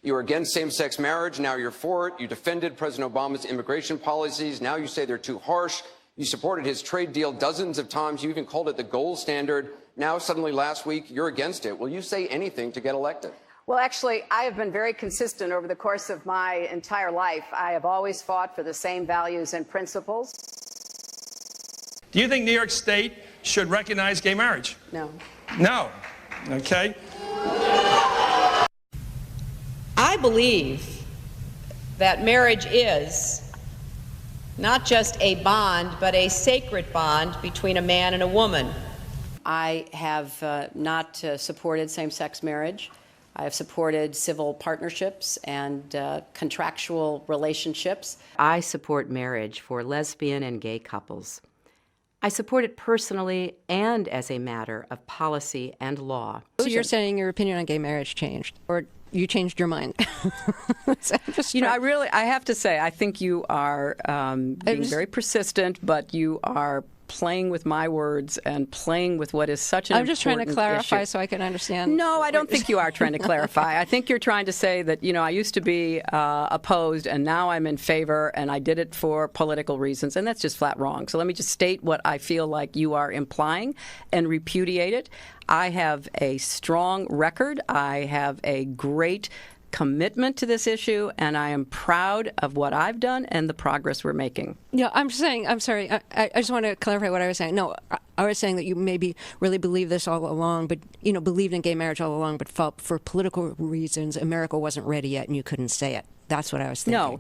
You were against same-sex marriage. Now you're for it. You defended President Obama's immigration policies. Now you say they're too harsh. You supported his trade deal dozens of times. You even called it the gold standard. Now, suddenly last week, you're against it. Will you say anything to get elected? Well, actually, I have been very consistent over the course of my entire life. I have always fought for the same values and principles. Do you think New York State should recognize gay marriage? No. No. Okay. I believe that marriage is not just a bond, but a sacred bond between a man and a woman. I have not supported same-sex marriage. I have supported civil partnerships and contractual relationships. I support marriage for lesbian and gay couples. I support it personally and as a matter of policy and law. So you're saying your opinion on gay marriage changed, or you changed your mind? I have to say, I think you are being very persistent, but you are playing with my words and playing with what is such an important issue. I'm just trying to clarify so I can understand. No, I don't think you are trying to clarify. I think you're trying to say that, I used to be opposed and now I'm in favor and I did it for political reasons, and that's just flat wrong. So let me just state what I feel like you are implying and repudiate it. I have a strong record. I have a great commitment to this issue, and I am proud of what I've done and the progress we're making. Yeah, I'm sorry, I just want to clarify what I was saying. No, I was saying that you maybe really believed this all along, but, believed in gay marriage all along, but felt for political reasons America wasn't ready yet and you couldn't say it. That's what I was thinking.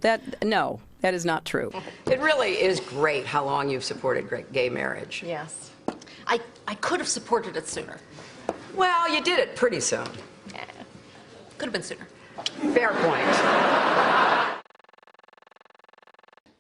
No, that is not true. It really is great how long you've supported gay marriage. Yes. I could have supported it sooner. Well, you did it pretty soon. Yeah. Could have been sooner. Fair point.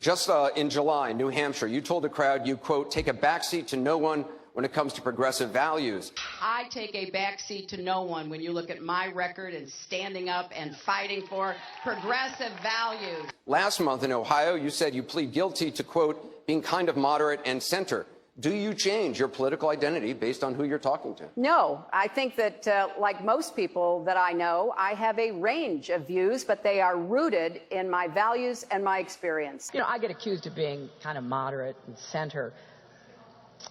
Just in July, New Hampshire, you told the crowd you, quote, take a backseat to no one when it comes to progressive values. I take a backseat to no one when you look at my record and standing up and fighting for progressive values. Last month in Ohio, you said you plead guilty to, quote, being kind of moderate and center. Do you change your political identity based on who you're talking to? No, I think that, like most people that I know, I have a range of views, but they are rooted in my values and my experience. I get accused of being kind of moderate and center.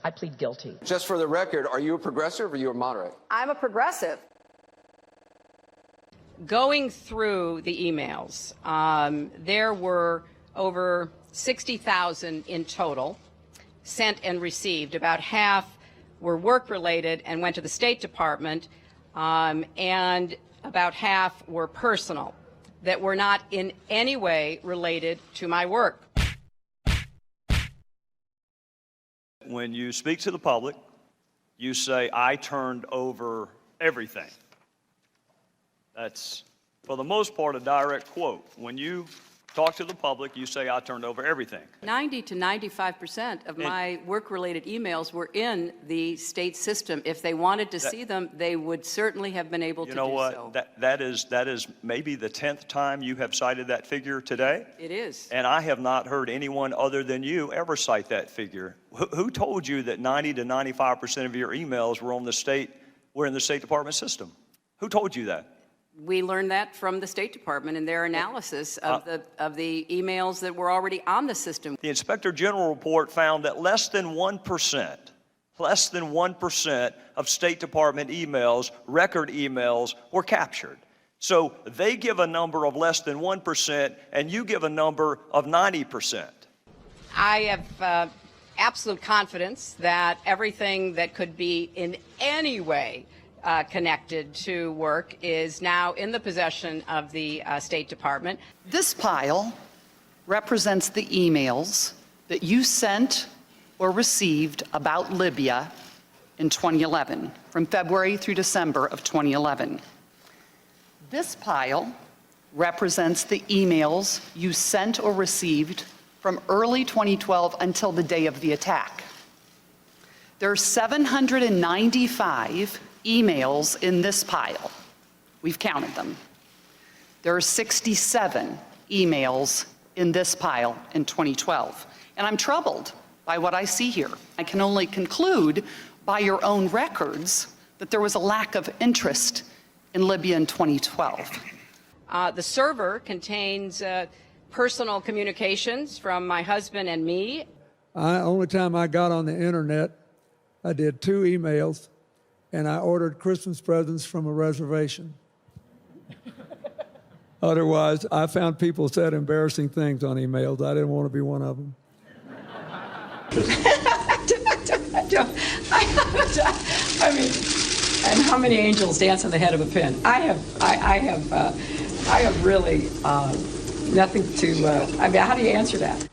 I plead guilty. Just for the record, are you a progressive or are you a moderate? I'm a progressive. Going through the emails, there were over 60,000 in total sent and received. About half were work-related and went to the State Department, and about half were personal, that were not in any way related to my work. When you speak to the public, you say, I turned over everything. That's, for the most part, a direct quote. When you talk to the public, you say, I turned over everything. 90 to 95% of my work-related emails were in the state system. If they wanted to see them, they would certainly have been able to do so. You know what? That is maybe the 10th time you have cited that figure today. It is. And I have not heard anyone other than you ever cite that figure. Who told you that 90 to 95% of your emails were in the State Department system? Who told you that? We learned that from the State Department in their analysis of the emails that were already on the system. The Inspector General report found that less than 1% of State Department emails, record emails, were captured. So they give a number of less than 1%, and you give a number of 90%. I have absolute confidence that everything that could be in any way connected to work is now in the possession of the State Department. This pile represents the emails that you sent or received about Libya in 2011, from February through December of 2011. This pile represents the emails you sent or received from early 2012 until the day of the attack. There are 795 emails in this pile. We've counted them. There are 67 emails in this pile in 2012. And I'm troubled by what I see here. I can only conclude by your own records that there was a lack of interest in Libya in 2012. The server contains personal communications from my husband and me. Only time I got on the internet, I did 2 emails, and I ordered Christmas presents from a reservation. Otherwise, I found people said embarrassing things on emails. I didn't want to be one of them. I mean, and how many angels dance on the head of a pin? I have really nothing to. I mean, how do you answer that?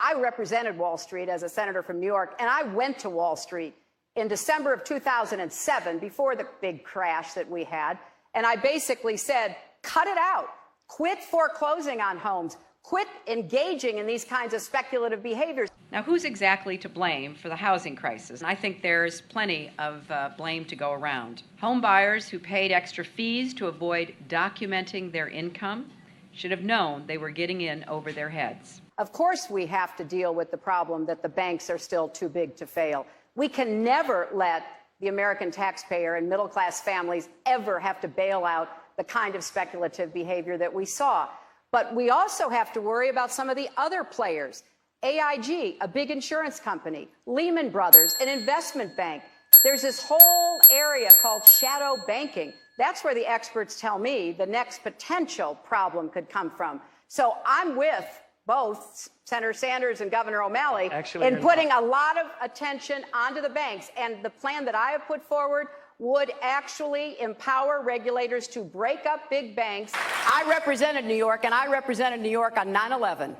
I represented Wall Street as a senator from New York, and I went to Wall Street in December of 2007, before the big crash that we had, and I basically said, cut it out. Quit foreclosing on homes. Quit engaging in these kinds of speculative behaviors. Now, who's exactly to blame for the housing crisis? I think there's plenty of blame to go around. Home buyers who paid extra fees to avoid documenting their income should have known they were getting in over their heads. Of course, we have to deal with the problem that the banks are still too big to fail. We can never let the American taxpayer and middle-class families ever have to bail out the kind of speculative behavior that we saw. But we also have to worry about some of the other players. AIG, a big insurance company, Lehman Brothers, an investment bank. There's this whole area called shadow banking. That's where the experts tell me the next potential problem could come from. So I'm with both Senator Sanders and Governor O'Malley in putting a lot of attention onto the banks. And the plan that I have put forward would actually empower regulators to break up big banks. I represented New York, and I represented New York on 9/11.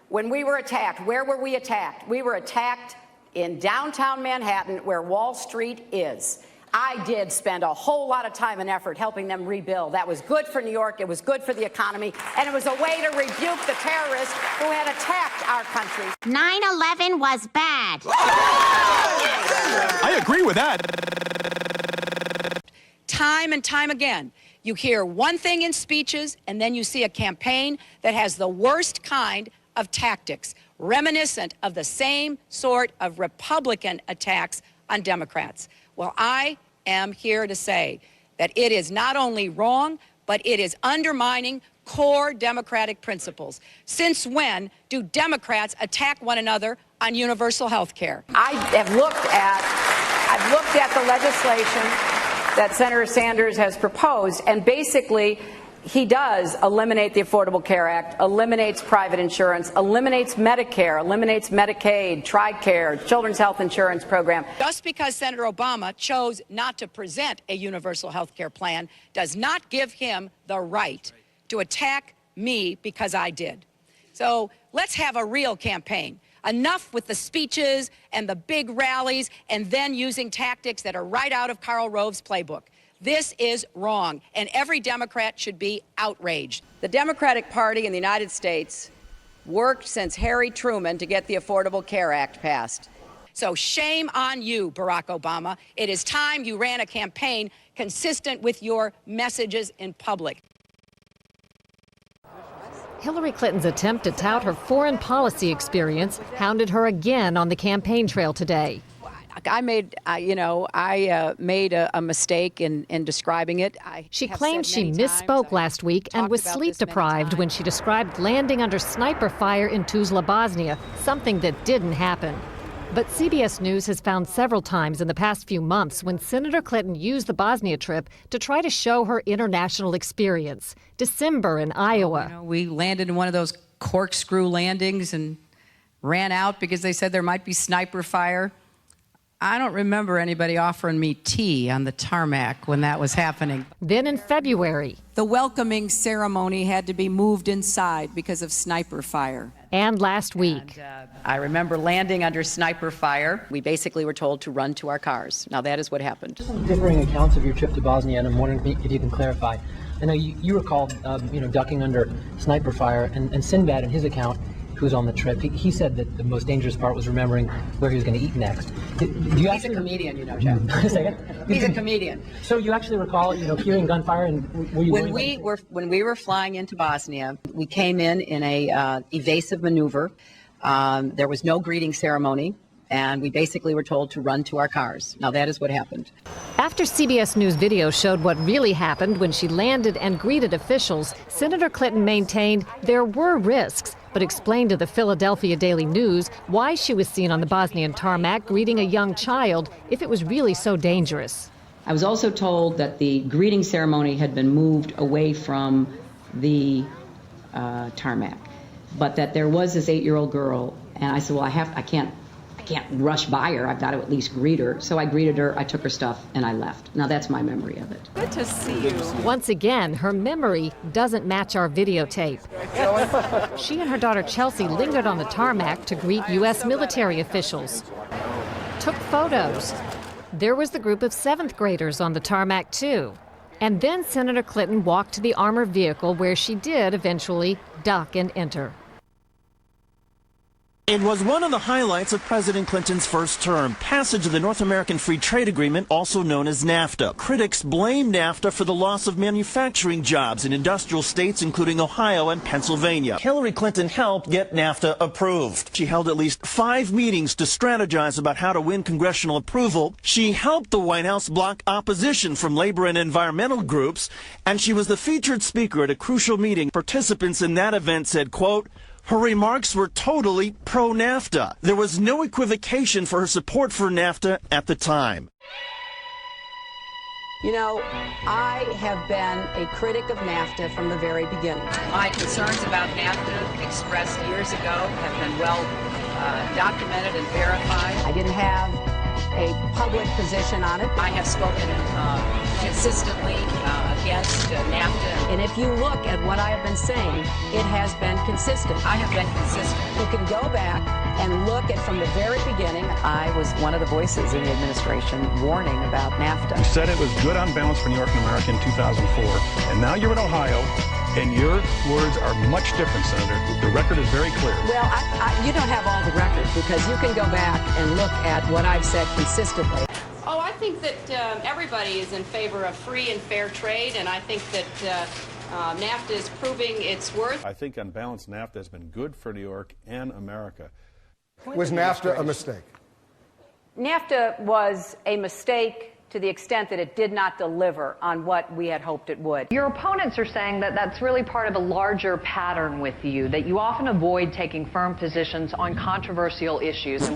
When we were attacked, where were we attacked? We were attacked in downtown Manhattan, where Wall Street is. I did spend a whole lot of time and effort helping them rebuild. That was good for New York, it was good for the economy, and it was a way to rebuke the terrorists who had attacked our country. 9/11 was bad. I agree with that. Time and time again, you hear one thing in speeches, and then you see a campaign that has the worst kind of tactics, reminiscent of the same sort of Republican attacks on Democrats. Well, I am here to say that it is not only wrong, but it is undermining core democratic principles. Since when do Democrats attack one another on universal health care? I've looked at the legislation that Senator Sanders has proposed, and basically he does eliminate the Affordable Care Act, eliminates private insurance, eliminates Medicare, eliminates Medicaid, TRICARE, Children's Health Insurance Program. Just because Senator Obama chose not to present a universal health care plan does not give him the right to attack me because I did. So let's have a real campaign. Enough with the speeches and the big rallies and then using tactics that are right out of Karl Rove's playbook. This is wrong, and every Democrat should be outraged. The Democratic Party in the United States worked since Harry Truman to get the Affordable Care Act passed. So shame on you, Barack Obama. It is time you ran a campaign consistent with your messages in public. Hillary Clinton's attempt to tout her foreign policy experience hounded her again on the campaign trail today. I made a mistake in describing it. She claimed she misspoke last week and was sleep deprived when she described landing under sniper fire in Tuzla, Bosnia, something that didn't happen. But CBS News has found several times in the past few months when Senator Clinton used the Bosnia trip to try to show her international experience. December in Iowa. We landed in one of those corkscrew landings and ran out because they said there might be sniper fire. I don't remember anybody offering me tea on the tarmac when that was happening. Then in February. The welcoming ceremony had to be moved inside because of sniper fire. And last week. I remember landing under sniper fire. We basically were told to run to our cars. Now that is what happened. Differing accounts of your trip to Bosnia, and I'm wondering if you can clarify. I know you recalled, ducking under sniper fire, and Sinbad in his account, who's on the trip, he said that the most dangerous part was remembering where he was going to eat next. He's a comedian, Jeff. He's a comedian. So you actually recall, hearing gunfire, and were you when we were flying into Bosnia, we came in a evasive maneuver. There was no greeting ceremony. And we basically were told to run to our cars. Now, that is what happened. After CBS News video showed what really happened when she landed and greeted officials, Senator Clinton maintained there were risks, but explained to the Philadelphia Daily News why she was seen on the Bosnian tarmac greeting a young child if it was really so dangerous. I was also told that the greeting ceremony had been moved away from the tarmac, but that there was this 8-year-old girl, and I said, well, I can't rush by her. I've got to at least greet her. So I greeted her, I took her stuff, and I left. Now that's my memory of it. Good to see you. Once again, her memory doesn't match our videotape. She and her daughter Chelsea lingered on the tarmac to greet U.S. military officials, took photos. There was the group of 7th graders on the tarmac, too. And then Senator Clinton walked to the armored vehicle where she did eventually duck and enter. It was one of the highlights of President Clinton's first term, passage of the North American Free Trade Agreement, also known as NAFTA. Critics blame NAFTA for the loss of manufacturing jobs in industrial states, including Ohio and Pennsylvania. Hillary Clinton helped get NAFTA approved. She held at least 5 meetings to strategize about how to win congressional approval. She helped the White House block opposition from labor and environmental groups, and she was the featured speaker at a crucial meeting. Participants in that event said, quote, her remarks were totally pro-NAFTA. There was no equivocation for her support for NAFTA at the time. You know, I have been a critic of NAFTA from the very beginning. My concerns about NAFTA expressed years ago have been well documented and verified. I didn't have a public position on it. I have spoken consistently against NAFTA. And if you look at what I have been saying, it has been consistent. I have been consistent. You can go back and look at from the very beginning. I was one of the voices in the administration warning about NAFTA. You said it was good on balance for New York and America in 2004, and now you're in Ohio, and your words are much different, Senator. The record is very clear. Well, you don't have all the record, because you can go back and look at what I've said consistently. Oh, I think that everybody is in favor of free and fair trade, and I think that NAFTA is proving its worth. I think on balance, NAFTA has been good for New York and America. Was NAFTA a mistake? NAFTA was a mistake to the extent that it did not deliver on what we had hoped it would. Your opponents are saying that that's really part of a larger pattern with you, that you often avoid taking firm positions on controversial issues.